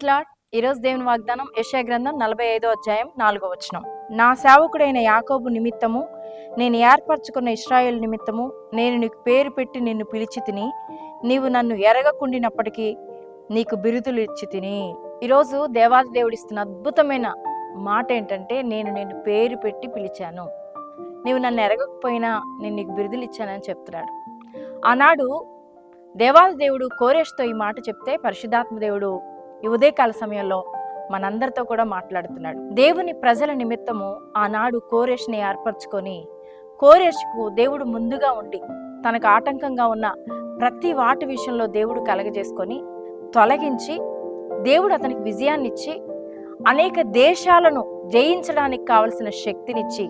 Praise lord. ఈరోజు దేవుని వాగ్దానం యెషయా గ్రంథం 45వ అధ్యాయం 4వ వచనం. నా సేవకుడైన యాకోబు నిమిత్తము, నేను ఏర్పరచుకున్న ఇశ్రాయేలు నిమిత్తము నేను నీకు పేరు పెట్టి నిన్ను పిలిచి తిని, నీవు నన్ను ఎరగకుండినప్పటికీ నీకు బిరుదులు ఇచ్చి తిని. ఈరోజు దేవాది దేవుడిస్తున్న అద్భుతమైన మాట ఏంటంటే, నేను నిన్ను పేరు పెట్టి పిలిచాను, నీవు నన్ను ఎరగకపోయినా నేను నీకు బిరుదులు ఇచ్చానని చెప్తున్నాడు. ఆనాడు దేవాది దేవుడు కోరేష్తో ఈ మాట చెప్తే, పరిశుద్ధాత్మ దేవుడు ఈ ఉదయకాల సమయంలో మనందరితో కూడా మాట్లాడుతున్నాడు. దేవుని ప్రజల నిమిత్తము ఆనాడు కోరేష్ని ఏర్పరచుకొని, కోరేష్కు దేవుడు ముందుగా ఉండి తనకు ఆటంకంగా ఉన్న ప్రతి వాటి విషయంలో దేవుడు కలగజేసుకొని తొలగించి, దేవుడు అతనికి విజయాన్నిచ్చి అనేక దేశాలను జయించడానికి కావలసిన శక్తినిచ్చి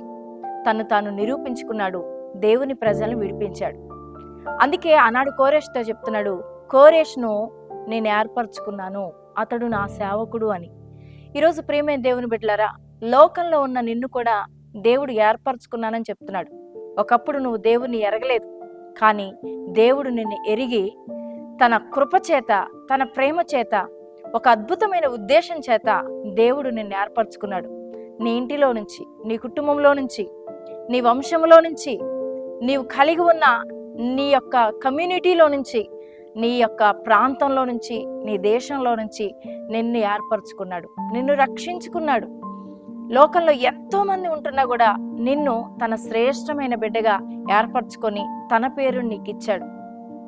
తను తాను నిరూపించుకున్నాడు, దేవుని ప్రజలను విడిపించాడు. అందుకే ఆనాడు కోరేష్తో చెప్తున్నాడు, కోరేష్ను నేను ఏర్పరచుకున్నాను, అతడు నా సేవకుడు అని. ఈరోజు ప్రియమైన దేవుని బిడ్డలారా, లోకంలో ఉన్న నిన్ను కూడా దేవుడు ఏర్పరచుకున్నానని చెప్తున్నాడు. ఒకప్పుడు నువ్వు దేవుని ఎరగలేదు, కానీ దేవుడు నిన్ను ఎరిగి తన కృప చేత, తన ప్రేమ చేత, ఒక అద్భుతమైన ఉద్దేశం చేత దేవుడు నిన్ను ఏర్పరచుకున్నాడు. నీ ఇంటిలో నుంచి, నీ కుటుంబంలో నుంచి, నీ వంశంలో నుంచి, నీవు కలిగి ఉన్న నీ యొక్క కమ్యూనిటీలో నుంచి, నీ యొక్క ప్రాంతంలో నుంచి, నీ దేశంలో నుంచి నిన్ను ఏర్పరచుకున్నాడు, నిన్ను రక్షించుకున్నాడు. లోకంలో ఎంతో మంది ఉంటున్నా కూడా నిన్ను తన శ్రేష్టమైన బిడ్డగా ఏర్పరచుకొని తన పేరు నీకు ఇచ్చాడు.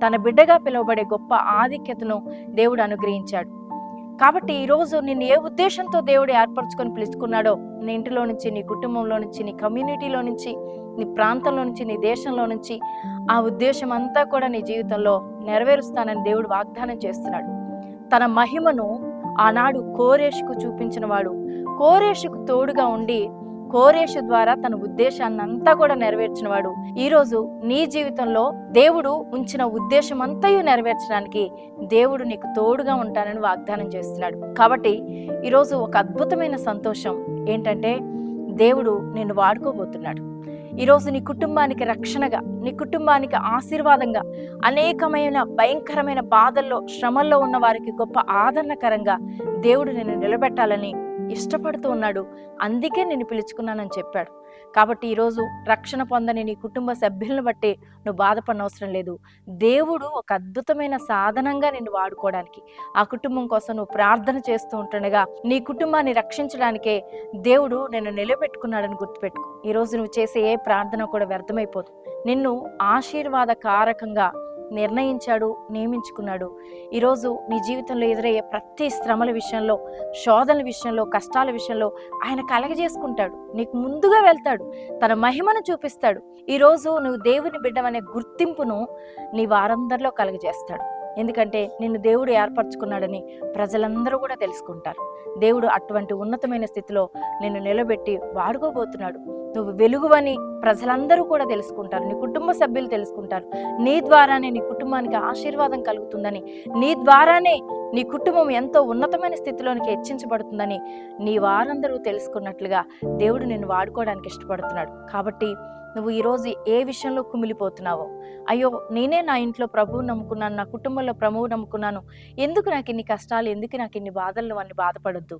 తన బిడ్డగా పిలువబడే గొప్ప ఆధిక్యతను దేవుడు అనుగ్రహించాడు. కాబట్టి ఈరోజు నిన్ను ఏ ఉద్దేశంతో దేవుడు ఏర్పరచుకొని పిలుచుకున్నాడో, నీ ఇంటిలో నుంచి, నీ కుటుంబంలో నుంచి, నీ కమ్యూనిటీలో నుంచి, నీ ప్రాంతంలో నుంచి, నీ దేశంలో నుంచి ఆ ఉద్దేశం అంతా కూడా నీ జీవితంలో నెరవేరుస్తానని దేవుడు వాగ్దానం చేస్తున్నాడు. తన మహిమను ఆనాడు కోరేషుకు చూపించిన వాడు, కోరేషుకు తోడుగా ఉండి కోరేషు ద్వారా తన ఉద్దేశాన్ని అంతా కూడా నెరవేర్చిన వాడు, ఈరోజు నీ జీవితంలో దేవుడు ఉంచిన ఉద్దేశం అంతయు నెరవేర్చడానికి దేవుడు నీకు తోడుగా ఉంటానని వాగ్దానం చేస్తున్నాడు. కాబట్టి ఈరోజు ఒక అద్భుతమైన సంతోషం ఏంటంటే, దేవుడు నిన్ను వాడుకోబోతున్నాడు. ఈరోజు నీ కుటుంబానికి రక్షణగా, నీ కుటుంబానికి ఆశీర్వాదంగా, అనేకమైన భయంకరమైన బాధల్లో, శ్రమల్లో ఉన్న వారికి గొప్ప ఆదరణకరంగా దేవుడు నిన్ను నిలబెట్టాలని ఇష్టపడుతూ ఉన్నాడు. అందుకే నిన్ను పిలుచుకున్నానని చెప్పాడు. కాబట్టి ఈరోజు రక్షణ పొందని నీ కుటుంబ సభ్యులను బట్టి నువ్వు బాధపడిన అవసరం లేదు. దేవుడు ఒక అద్భుతమైన సాధనంగా నిన్ను వాడుకోవడానికి, ఆ కుటుంబం కోసం నువ్వు ప్రార్థన చేస్తూ ఉంటుండగా నీ కుటుంబాన్ని రక్షించడానికే దేవుడు నిన్ను నిలబెట్టుకున్నాడని గుర్తుపెట్టుకో. ఈరోజు నువ్వు చేసే ఏ ప్రార్థన కూడా వ్యర్థమైపోదు. నిన్ను ఆశీర్వాదకారకంగా నిర్ణయించాడు, నియమించుకున్నాడు. ఈరోజు నీ జీవితంలో ఎదురయ్యే ప్రతి శ్రమల విషయంలో, శోధనల విషయంలో, కష్టాల విషయంలో ఆయన కలగజేసుకుంటాడు, నీకు ముందుగా వెళ్తాడు, తన మహిమను చూపిస్తాడు. ఈరోజు నువ్వు దేవుని బిడ్డమనే గుర్తింపును నీ వారందరిలో కలగజేస్తాడు. ఎందుకంటే నిన్ను దేవుడు ఏర్పరచుకున్నాడని ప్రజలందరూ కూడా తెలుసుకుంటారు. దేవుడు అటువంటి ఉన్నతమైన స్థితిలో నిన్ను నిలబెట్టి వాడుకోబోతున్నాడు. నువ్వు వెలుగువని ప్రజలందరూ కూడా తెలుసుకుంటారు, నీ కుటుంబ సభ్యులు తెలుసుకుంటారు. నీ ద్వారానే నీ కుటుంబానికి ఆశీర్వాదం కలుగుతుందని, నీ ద్వారానే నీ కుటుంబం ఎంతో ఉన్నతమైన స్థితిలోనికి హెచ్చించబడుతుందని నీ వారందరూ తెలుసుకున్నట్లుగా దేవుడు నిన్ను వాడుకోవడానికి ఇష్టపడుతున్నాడు. కాబట్టి నువ్వు ఈరోజు ఏ విషయంలో కుమిలిపోతున్నావో, అయ్యో నేనే నా ఇంట్లో ప్రభువు నమ్ముకున్నాను, నా కుటుంబంలో ప్రభువు నమ్ముకున్నాను, ఎందుకు నాకు ఇన్ని కష్టాలు, ఎందుకు నాకు ఇన్ని బాధలు అని బాధపడొద్దు.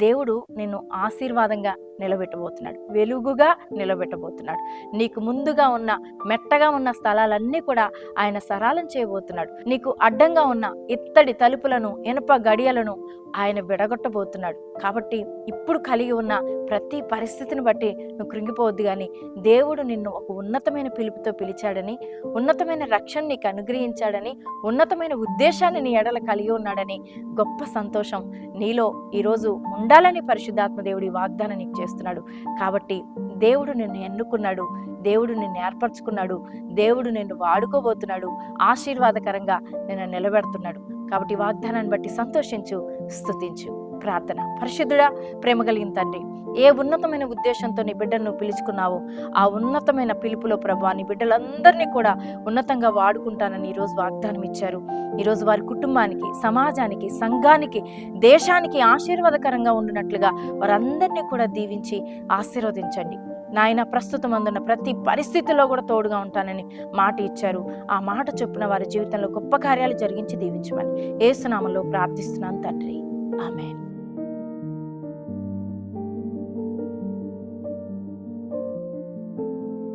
దేవుడు నిన్ను ఆశీర్వాదంగా నిలబెట్టబోతున్నాడు, వెలుగుగా నిలబెట్టబోతున్నాడు. నీకు ముందుగా ఉన్న మెట్టగా ఉన్న స్థలాలన్నీ కూడా ఆయన సరళం చేయబోతున్నాడు. నీకు అడ్డంగా ఉన్న ఇత్తడి తలుపులను, ఇనుప గడియలను ఆయన విడగొట్టబోతున్నాడు. కాబట్టి ఇప్పుడు కలిగి ఉన్న ప్రతి పరిస్థితిని బట్టి నువ్వు కృంగిపోవద్దు, కానీ దేవుడు నిన్ను ఒక ఉన్నతమైన పిలుపుతో పిలిచాడని, ఉన్నతమైన రక్షణ నీకు అనుగ్రహించాడని, ఉన్నతమైన ఉద్దేశాన్ని నీ ఎడల కలిగి ఉన్నాడని గొప్ప సంతోషం నీలో ఈరోజు ఉండాలని పరిశుద్ధాత్మ దేవుడి వాగ్దానం నీకు చేస్తున్నాడు. కాబట్టి దేవుడు నిన్ను ఎన్నుకున్నాడు, దేవుడు నిన్ను ఏర్పరచుకున్నాడు, దేవుడు నిన్ను వాడుకోబోతున్నాడు, ఆశీర్వాదకరంగా నిన్ను నిలబెడుతున్నాడు. కాబట్టి వాగ్దానాన్ని బట్టి సంతోషించు, స్తుతించు. ప్రార్థన. పరిశుద్ధుడా, ప్రేమ కలిగిన తండ్రి, ఏ ఉన్నతమైన ఉద్దేశంతో నీ బిడ్డను నువ్వు పిలుచుకున్నావో ఆ ఉన్నతమైన పిలుపులో ప్రభా నీ బిడ్డలందరినీ కూడా ఉన్నతంగా వాడుకుంటానని ఈరోజు వాగ్దానం ఇచ్చారు. ఈరోజు వారి కుటుంబానికి, సమాజానికి, సంఘానికి, దేశానికి ఆశీర్వాదకరంగా ఉండినట్లుగా వారందరినీ కూడా దీవించి ఆశీర్వదించండి. నాయన, ప్రస్తుతం అందున్న ప్రతి పరిస్థితిలో కూడా తోడుగా ఉంటానని మాట ఇచ్చారు. ఆ మాట చొప్పున వారి జీవితంలో గొప్ప కార్యాలు జరిగించి దీవించమని యేసు నామములో ప్రార్థిస్తున్నాను తండ్రి. ఆమేన్.